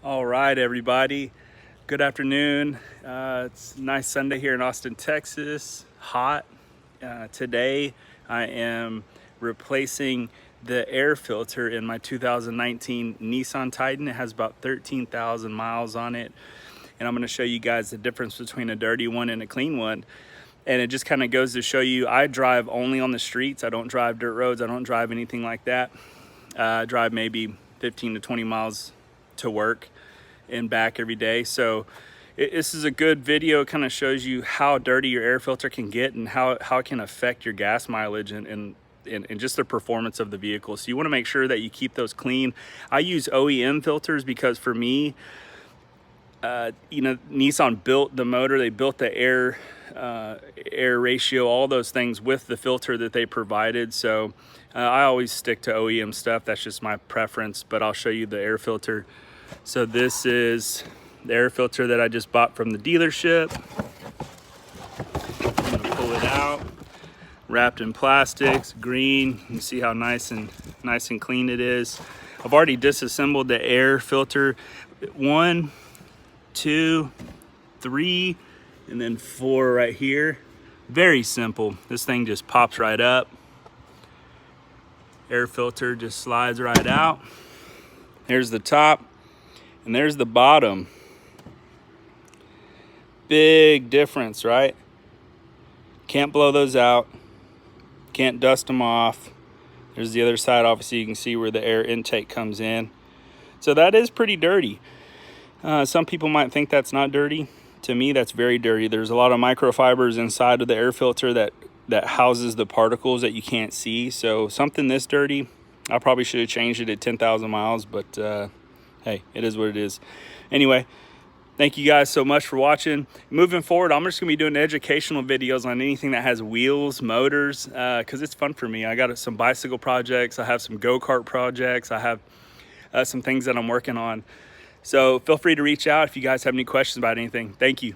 All right, everybody. Good afternoon. It's a nice Sunday here in Austin, Texas. Hot. Today, I am replacing the air filter in my 2019 Nissan Titan. It has about 13,000 miles on it. And I'm going to show you guys the difference between a dirty one and a clean one. And it just kind of goes to show you, I drive only on the streets. I don't drive dirt roads. I don't drive anything like that. I drive maybe 15 to 20 miles to work and back every day. So this is a good video. It kind of shows you how dirty your air filter can get and how it can affect your gas mileage and just the performance of the vehicle. So you want to make sure that you keep those clean. I use OEM filters because for me, Nissan built the motor, they built the air ratio, all those things with the filter that they provided. So I always stick to OEM stuff. That's just my preference, but I'll show you the air filter. So this is the air filter that I just bought from the dealership. I'm gonna pull it out, wrapped in plastics, green. You can see how nice and clean it is. I've already disassembled the air filter. 1, 2, 3, and then 4 right here. Very simple. This thing just pops right up. Air filter just slides right out. There's the top and there's the bottom. Big difference, right? Can't blow those out. Can't dust them off. There's the other side. Obviously you can see where the air intake comes in. So that is pretty dirty. Some people might think that's not dirty. To me, that's very dirty. There's a lot of microfibers inside of the air filter that houses the particles that you can't see. So something this dirty, I probably should have changed it at 10,000 miles, but hey, it is what it is. Anyway, thank you guys so much for watching. Moving forward, I'm just gonna be doing educational videos on anything that has wheels, motors, because it's fun for me. I got some bicycle projects, I have some go-kart projects, I have some things that I'm working on. So feel free to reach out if you guys have any questions about anything. Thank you.